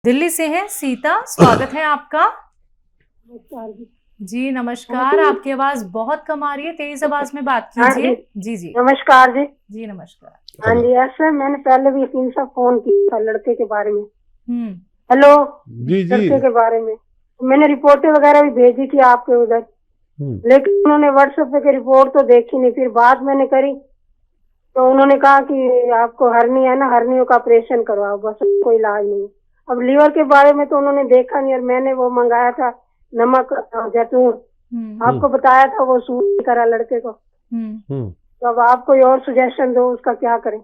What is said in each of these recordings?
दिल्ली से हैं सीता, स्वागत है आपका। नमस्कार जी। जी नमस्कार, आपकी आवाज बहुत कम आ रही है, तेज आवाज में बात हाँ कीजिए। जी, जी जी नमस्कार जी। जी नमस्कार। हाँ जी, ऐसे मैंने पहले भी इनसे फोन किया था लड़के के बारे में। हम्म। हेलो, जी जी। लड़के के बारे में मैंने रिपोर्टें वगैरह भी भेजी थी आपके उधर, लेकिन उन्होंने व्हाट्सएप पे रिपोर्ट तो देखी नहीं। फिर बात मैंने करी तो उन्होंने कहा कि आपको हर्नी है ना, हर्नियों का ऑपरेशन करवाओ, बस कोई इलाज नहीं। अब लीवर के बारे में तो उन्होंने देखा नहीं, और मैंने वो मंगाया था नमक जैतून, आपको बताया था वो सूट नहीं करा लड़के को। तो अब आप कोई और सुजेशन दो, उसका क्या करें।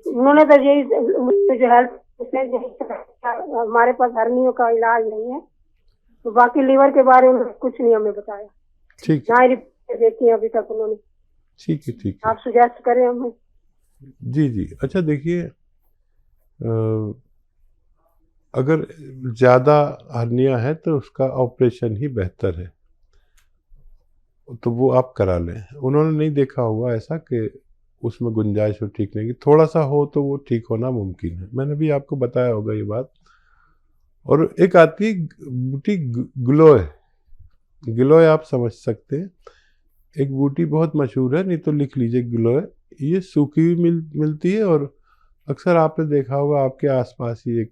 उन्होंने तो यही जो हेल्थ हमारे पास हर्नियों का इलाज नहीं है, तो बाकी लीवर के बारे में कुछ नहीं हमें बताया। ठीक ना ही रिपोर्ट देखी अभी तक उन्होंने। ठीक है ठीक है। आप सुजेस्ट करें हमें। जी जी। अच्छा देखिए, अगर ज़्यादा हर्निया है तो उसका ऑपरेशन ही बेहतर है, तो वो आप करा लें। उन्होंने नहीं देखा होगा ऐसा कि उसमें गुंजाइश हो ठीक नहीं की, थोड़ा सा हो तो वो ठीक होना मुमकिन है। मैंने भी आपको बताया होगा ये बात। और एक आती है बूटी ग्लोय, ग्लोय आप समझ सकते हैं। एक बूटी बहुत मशहूर है, नहीं तो लिख लीजिए ग्लोय। ये सूखी हुई मिलती है, और अक्सर आपने देखा होगा आपके आसपास ही एक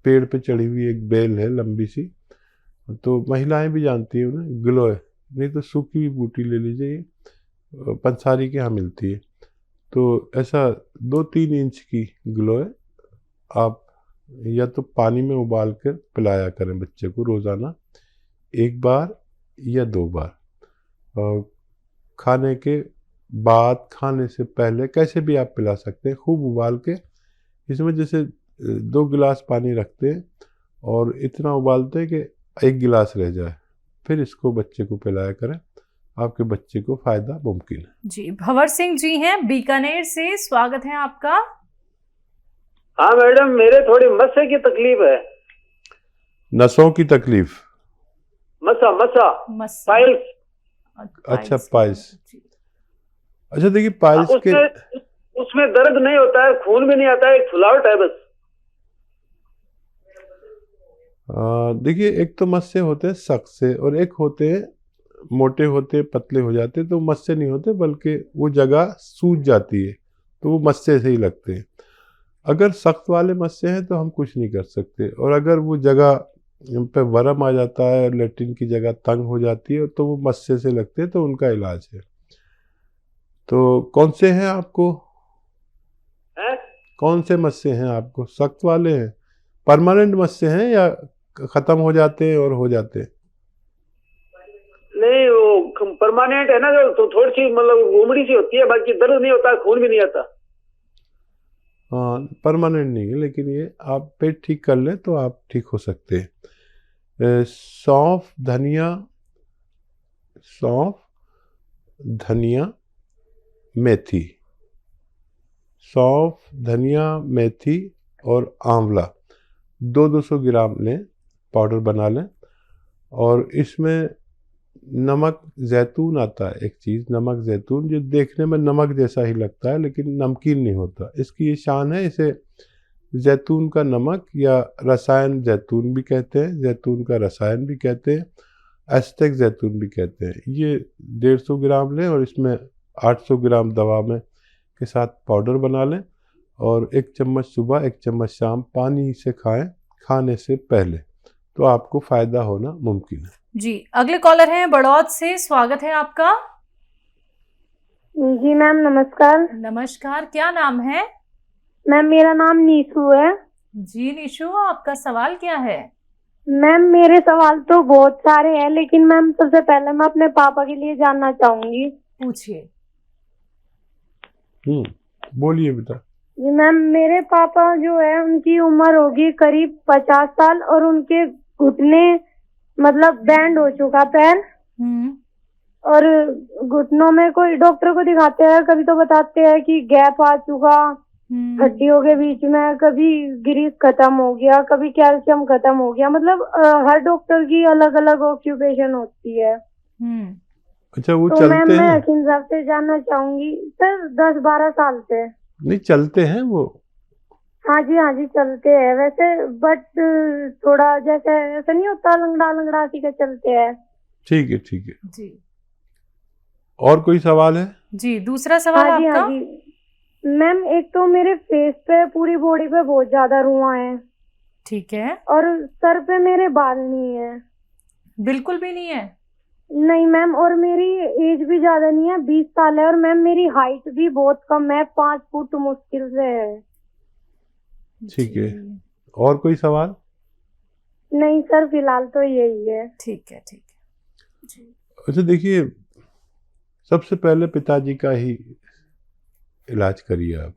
पेड़ पे चढ़ी हुई एक बेल है लंबी सी, तो महिलाएं भी जानती हैं उन्हें, ग्लोय। नहीं तो सूखी हुई बूटी ले लीजिए, ये पंसारी के यहाँ मिलती है। तो ऐसा 2-3 इंच की ग्लोय आप या तो पानी में उबाल कर पिलाया करें बच्चे को रोज़ाना, 1 बार या 2 बार। और खाने के बाद, खाने से पहले, कैसे भी आप पिला सकते हैं, खूब उबाल के। इसमें जैसे 2 गिलास पानी रखते हैं और इतना उबालते हैं कि 1 गिलास रह जाए, फिर इसको बच्चे को पिलाया करें, आपके बच्चे को फायदा मुमकिन है। जी भंवर सिंह जी हैं बीकानेर से, स्वागत है आपका। हाँ मैडम, मेरे थोड़ी मस्से की तकलीफ है। नसों की तकलीफ? मसा मसा पाइल्स। अच्छा पाइल्स। अच्छा देखिए, पाइल्स के उसमें दर्द नहीं होता है, खून भी नहीं आता है, एक फुलावट है बस। देखिए, एक तो मस्से होते हैं सख्त से, और एक होते हैं मोटे होते, पतले हो जाते, तो मस्से नहीं होते, बल्कि वो जगह सूज जाती है, तो वो मस्से से ही लगते हैं। अगर सख्त वाले मस्से हैं तो हम कुछ नहीं कर सकते, और अगर वो जगह पे वरम आ जाता है, लेट्रिन की जगह तंग हो जाती है, तो वो मस्से से लगते हैं, तो उनका इलाज है। तो कौन से हैं आपको? कौन से मस्से हैं आपको? सख्त वाले हैं? परमानेंट मस्से हैं या खत्म हो जाते हैं और हो जाते हैं? नहीं, वो परमानेंट है ना, जो तो थोड़ी सी मतलब उमड़ी सी होती है, बाकी दर्द नहीं होता, खून भी नहीं आता। हाँ, परमानेंट नहीं है, लेकिन ये आप पेट ठीक कर लें तो आप ठीक हो सकते हैं। सौंफ, धनिया, सौंफ, धनिया, मेथी, सौंफ, धनिया, मेथी और आंवला 200 ग्राम लें, पाउडर बना लें। और इसमें नमक जैतून आता है, एक चीज़ नमक जैतून, जो देखने में नमक जैसा ही लगता है लेकिन नमकीन नहीं होता। इसकी ये शान है, इसे जैतून का नमक या रसायन जैतून भी कहते हैं, जैतून का रसायन भी कहते हैं, एस्टेक जैतून भी कहते हैं। ये 150 ग्राम लें, और इसमें 800 ग्राम दवा में के साथ पाउडर बना लें, और 1 चम्मच सुबह 1 चम्मच शाम पानी से खाएं, खाने से पहले, तो आपको फ़ायदा होना मुमकिन है। जी अगले कॉलर हैं बड़ौद से, स्वागत है आपका। जी मैम नमस्कार। नमस्कार, क्या नाम है? मैम मेरा नाम नीशू है। जी निशु, आपका सवाल क्या है? मैम मेरे सवाल तो बहुत सारे हैं, लेकिन मैम सबसे पहले मैं अपने पापा के लिए जानना चाहूंगी। पूछिए। बोलिए बेटा। जी मैम, मेरे पापा जो है उनकी उम्र होगी करीब 50 साल, और उनके घुटने मतलब बैंड हो चुका पैर, और घुटनों में कोई डॉक्टर को दिखाते हैं, कभी तो बताते हैं कि गैप आ चुका हड्डियों के बीच में, कभी ग्रीस खत्म हो गया, कभी कैल्शियम खत्म हो गया। मतलब हर डॉक्टर की अलग अलग ऑक्यूपेशन होती है। अच्छा, वो तो चलते मैम मैं हैं? हकीम साहब से जानना चाहूंगी। सर 10-12 साल से। नहीं, चलते हैं वो? हाँ जी चलते हैं वैसे, बट थोड़ा जैसे ऐसा नहीं होता, लंगड़ा लंगड़ा सी के चलते हैं। ठीक है, ठीक है। जी और कोई सवाल है? जी, दूसरा सवाल हाँ आपका। जी मैम, एक तो मेरे फेस पे, पूरी बॉडी पे बहुत ज्यादा रुआं है, ठीक है, और सर पे मेरे बाल नहीं है। बिल्कुल भी नहीं है। नहीं मैम, और मेरी एज भी ज्यादा नहीं है, 20 साल है, और मैम मेरी हाइट भी बहुत कम है, 5 फुट मुश्किल से है। ठीक है। जी, और कोई सवाल? नहीं सर, फिलहाल तो यही है। ठीक है, ठीक है जी। अच्छा देखिए, सबसे पहले पिताजी का ही इलाज करिए आप,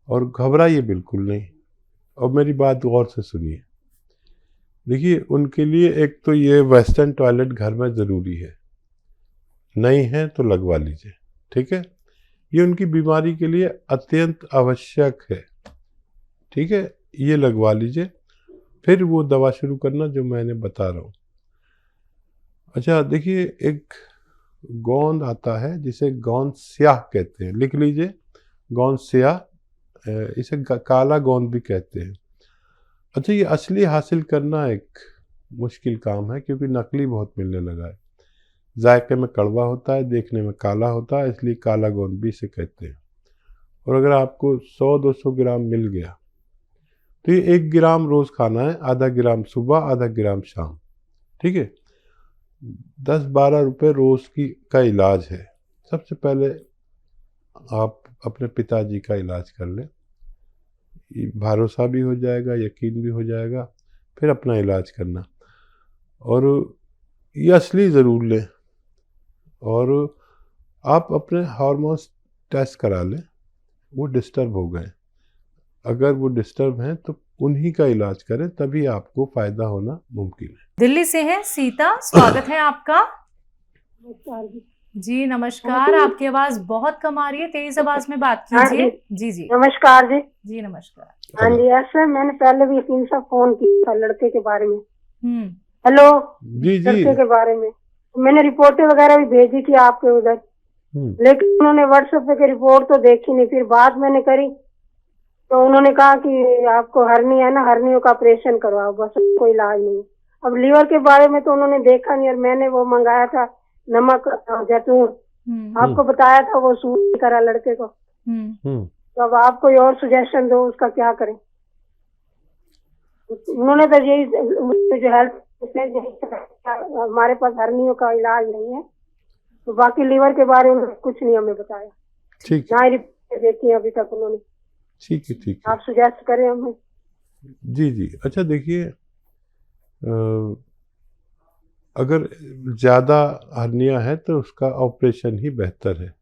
और घबराइए बिल्कुल नहीं। और मेरी बात गौर से सुनिए। देखिए, उनके लिए एक तो ये वेस्टर्न टॉयलेट घर में ज़रूरी है, नहीं है तो लगवा लीजिए, ठीक है। ये उनकी बीमारी के लिए अत्यंत आवश्यक है, ठीक है। ये लगवा लीजिए, फिर वो दवा शुरू करना जो मैंने बता रहा हूँ। अच्छा देखिए, एक गोंद आता है जिसे गोंद स्याह कहते हैं, लिख लीजिए, गोंद स्याह। इसे काला गोंद भी कहते हैं। अच्छा, ये असली हासिल करना एक मुश्किल काम है, क्योंकि नकली बहुत मिलने लगा है। जायके में कड़वा होता है, देखने में काला होता है, इसलिए काला गोंद भी इसे कहते हैं। और अगर आपको 100-200 ग्राम मिल गया तो ये 1 ग्राम रोज़ खाना है, आधा ग्राम सुबह, आधा ग्राम शाम, ठीक है। 10-12 रुपये रोज़ का इलाज है। सबसे पहले आप अपने पिताजी का इलाज कर लें, भरोसा भी हो जाएगा, यकीन भी हो जाएगा, फिर अपना इलाज करना। और ये असली ज़रूर लें, और आप अपने हार्मोन्स टेस्ट करा लें, वो डिस्टर्ब हो गए। अगर वो डिस्टर्ब हैं तो उन्हीं का इलाज करें, तभी आपको फ़ायदा होना मुमकिन है। दिल्ली से है सीता, स्वागत है आपका। नमस्कार जी। जी नमस्कार, आपकी आवाज बहुत कम आ रही है, तेज आवाज में बात हाँ कीजिए। जी जी नमस्कार जी। जी नमस्कार। हाँ जी, ऐसे मैंने पहले भी 300 फोन किया था लड़के के बारे में। हम्म, हेलो, जी जी। लड़के के बारे में मैंने रिपोर्टें वगैरह भी भेजी थी आपके उधर, लेकिन उन्होंने व्हाट्सएप पे रिपोर्ट तो देखी नहीं। फिर बात मैंने करी तो उन्होंने कहा कि आपको हर्नी है ना, हर्नियों का ऑपरेशन करवाओ, बस कोई इलाज नहीं। अब लीवर के बारे में तो उन्होंने देखा नहीं, और मैंने वो मंगाया था नमक जैतून, आपको बताया था, वो सूट नहीं करा लड़के को। तो अब आप कोई और सुजेशन दो, उसका क्या करें। उन्होंने तो यही जो हेल्थ हमारे पास हर्नियों का इलाज नहीं है, तो बाकी लीवर के बारे में कुछ नहीं हमें बताया, ठीक ना ही रिपोर्ट देखी है अभी तक उन्होंने। ठीक है, ठीक है। आप सुजेस्ट करें हमें। जी जी। अच्छा देखिए, अगर ज़्यादा हर्निया है तो उसका ऑपरेशन ही बेहतर है,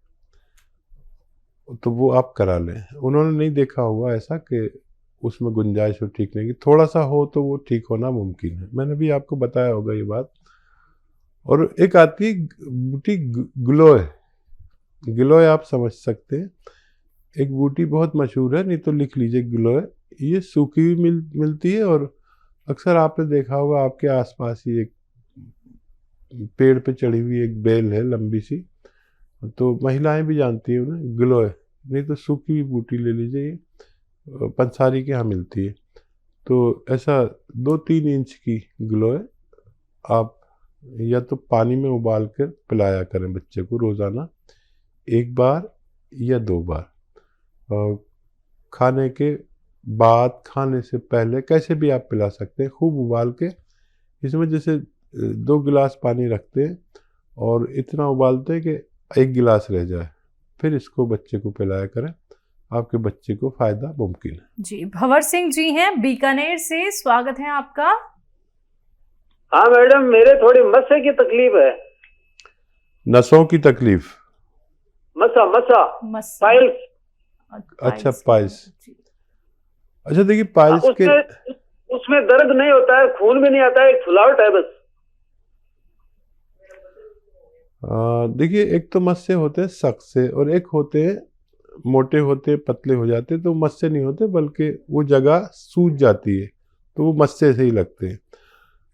तो वो आप करा लें। उन्होंने नहीं देखा होगा ऐसा कि उसमें गुंजाइश हो ठीक नहीं की, थोड़ा सा हो तो वो ठीक होना मुमकिन है। मैंने भी आपको बताया होगा ये बात। और एक आती है बूटी ग्लोय, ग्लोय आप समझ सकते हैं, एक बूटी बहुत मशहूर है, नहीं तो लिख लीजिए ग्लोय। ये सूखी भी मिलती है, और अक्सर आपने देखा होगा आपके आसपास ही एक पेड़ पे चढ़ी हुई एक बेल है लंबी सी, तो महिलाएं भी जानती हैं उन्हें, ग्लोय। नहीं तो सूखी हुई बूटी ले लीजिए, ये पंसारी के यहाँ मिलती है। तो ऐसा 2-3 इंच की ग्लोय आप या तो पानी में उबाल कर पिलाया करें बच्चे को रोज़ाना, 1 बार या 2 बार। खाने के बाद, खाने से पहले, कैसे भी आप पिला सकते हैं, खूब उबाल के। इसमें जैसे 2 गिलास पानी रखते हैं और इतना उबालते हैं कि 1 गिलास रह जाए, फिर इसको बच्चे को पिलाया करें, आपके बच्चे को फ़ायदा मुमकिन है। जी भंवर सिंह जी हैं बीकानेर से, स्वागत है आपका। हाँ मैडम, मेरे थोड़ी मस्से की तकलीफ है। नसों की तकलीफ? मस्सा मस्सा पाइल्स। अच्छा, पाइल्स। अच्छा देखिए, पाइल्स के उसमें दर्द नहीं होता है, खून भी नहीं आता है, एक फुलावट है बस। देखिए, एक तो मस्से होते हैं सख्त से, और एक होते हैं मोटे होते, पतले हो जाते, तो मस्से नहीं होते, बल्कि वो जगह सूज जाती है, तो वो मस्से से ही लगते हैं।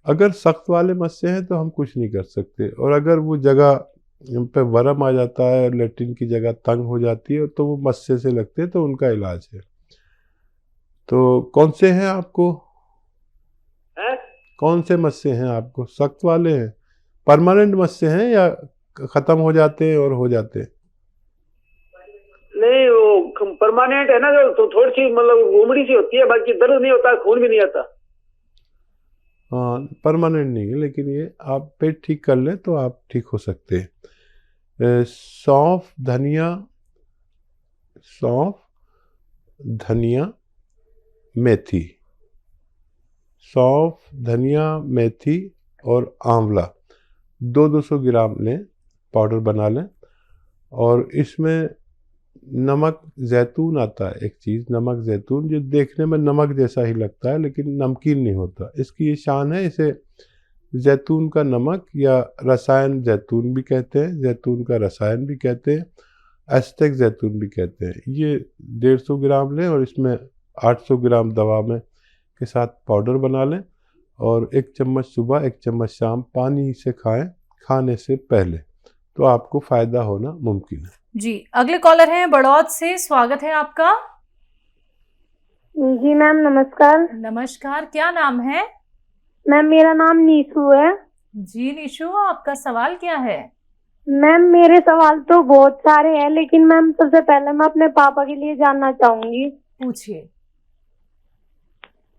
अगर सख्त वाले मस्से हैं तो हम कुछ नहीं कर सकते, और अगर वो जगह पे वरम आ जाता है, लेट्रिन की जगह तंग हो जाती है, तो वो मस्से से लगते हैं, तो उनका इलाज है। तो कौन से हैं आपको, है कौन से मस्से हैं आपको? सख्त वाले हैं, परमानेंट मस्से हैं या खत्म हो जाते हैं और हो जाते हैं? नहीं, वो परमानेंट है ना, जो तो थोड़ी सी मतलब उमड़ी सी होती है, बाकी दर्द नहीं होता, खून भी नहीं आता। हाँ, परमानेंट नहीं है, लेकिन ये आप पेट ठीक कर लें तो आप ठीक हो सकते हैं। सौंफ, धनिया, मेथी, सौंफ, धनिया, मेथी और आंवला 200 ग्राम लें, पाउडर बना लें। और इसमें नमक जैतून आता है, एक चीज़ नमक जैतून, जो देखने में नमक जैसा ही लगता है लेकिन नमकीन नहीं होता। इसकी ये शान है, इसे जैतून का नमक या रसायन जैतून भी कहते हैं, जैतून का रसायन भी कहते हैं, एस्टेक जैतून भी कहते हैं। ये 150 ग्राम लें और इसमें 800 ग्राम दवा में के साथ पाउडर बना लें और 1 चम्मच सुबह 1 चम्मच शाम पानी से खाएं, खाने से पहले, तो आपको फ़ायदा होना मुमकिन है। जी, अगले कॉलर हैं बड़ौद से, स्वागत है आपका। जी मैम नमस्कार। नमस्कार, क्या नाम है? मैम मेरा नाम नीशू है। जी निशु, आपका सवाल क्या है? मैम मेरे सवाल तो बहुत सारे हैं, लेकिन मैम सबसे पहले मैं अपने पापा के लिए जानना चाहूंगी। पूछिए।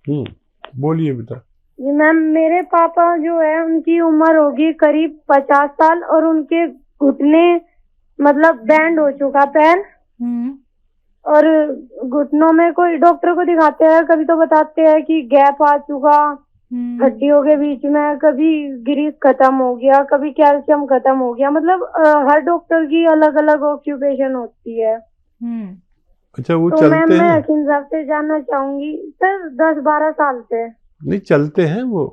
बोलिए बेटा। जी मैम, मेरे पापा जो है उनकी उम्र होगी करीब 50 साल और उनके घुटने मतलब बैंड हो चुका पैर, और घुटनों में कोई डॉक्टर को दिखाते हैं, कभी तो बताते हैं कि गैप आ चुका हड्डियों के बीच में, कभी ग्रीस खत्म हो गया, कभी कैल्शियम खत्म हो गया। मतलब हर डॉक्टर की अलग अलग ऑक्यूपेशन होती है। अच्छा, वो तो चलते मैम मैं हैं? हकीम साहब से जानना चाहूंगी सर, 10-12 साल से। नहीं, चलते हैं वो?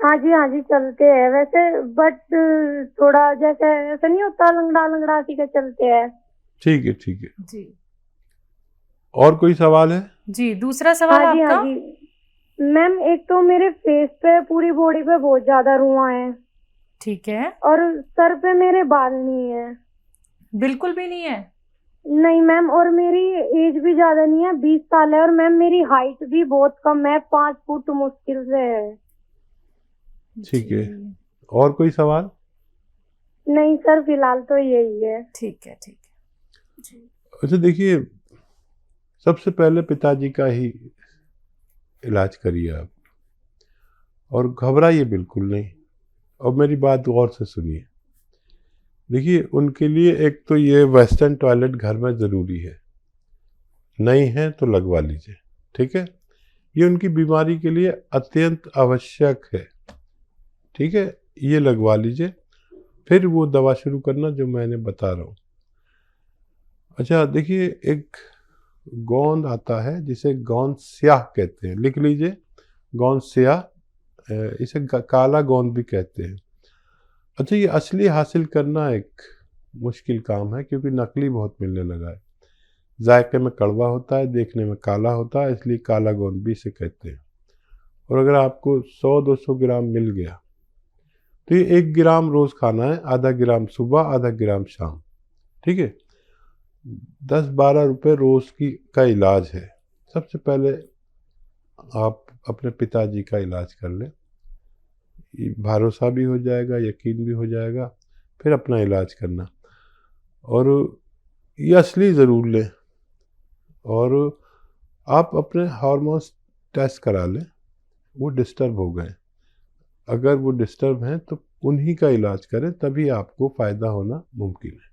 हाँ जी चलते हैं वैसे, बट थोड़ा जैसे ऐसा नहीं होता, लंगड़ा लंगड़ा सी के चलते हैं। ठीक है जी। और कोई सवाल है? जी, दूसरा सवाल हाँ आपका। जी मैम, एक तो मेरे फेस पे, पूरी बॉडी पे बहुत ज्यादा रुआं है। ठीक है। और सर पे मेरे बाल नहीं है। बिल्कुल भी नहीं है? नहीं मैम, और मेरी एज भी ज्यादा नहीं है, 20 साल है, और मैम मेरी हाइट भी बहुत कम है, 5 फुट मुश्किल से है। ठीक है, और कोई सवाल? नहीं सर, फिलहाल तो यही है। ठीक है जी। अच्छा देखिए, सबसे पहले पिताजी का ही इलाज करिए आप, और घबराइए बिल्कुल नहीं, और मेरी बात गौर से सुनिए। देखिए, उनके लिए एक तो ये वेस्टर्न टॉयलेट घर में ज़रूरी है, नहीं है तो लगवा लीजिए, ठीक है? ये उनकी बीमारी के लिए अत्यंत आवश्यक है, ठीक है? ये लगवा लीजिए, फिर वो दवा शुरू करना जो मैंने बता रहा हूँ। अच्छा देखिए, एक गोंद आता है जिसे गोंद स्याह कहते हैं, लिख लीजिए, गोंद स्याह, इसे काला गोंद भी कहते हैं। अच्छा, ये असली हासिल करना एक मुश्किल काम है, क्योंकि नकली बहुत मिलने लगा है। जायके में कड़वा होता है, देखने में काला होता है, इसलिए काला गोंद भी इसे कहते हैं। और अगर आपको 100-200 ग्राम मिल गया तो ये 1 ग्राम रोज़ खाना है, आधा ग्राम सुबह, आधा ग्राम शाम, ठीक है? 10-12 रुपये रोज़ का इलाज है। सबसे पहले आप अपने पिताजी का इलाज कर लें, भरोसा भी हो जाएगा, यकीन भी हो जाएगा, फिर अपना इलाज करना। और ये असली ज़रूर लें, और आप अपने हार्मोन्स टेस्ट करा लें, वो डिस्टर्ब हो गए। अगर वो डिस्टर्ब हैं तो उन्हीं का इलाज करें, तभी आपको फ़ायदा होना मुमकिन है।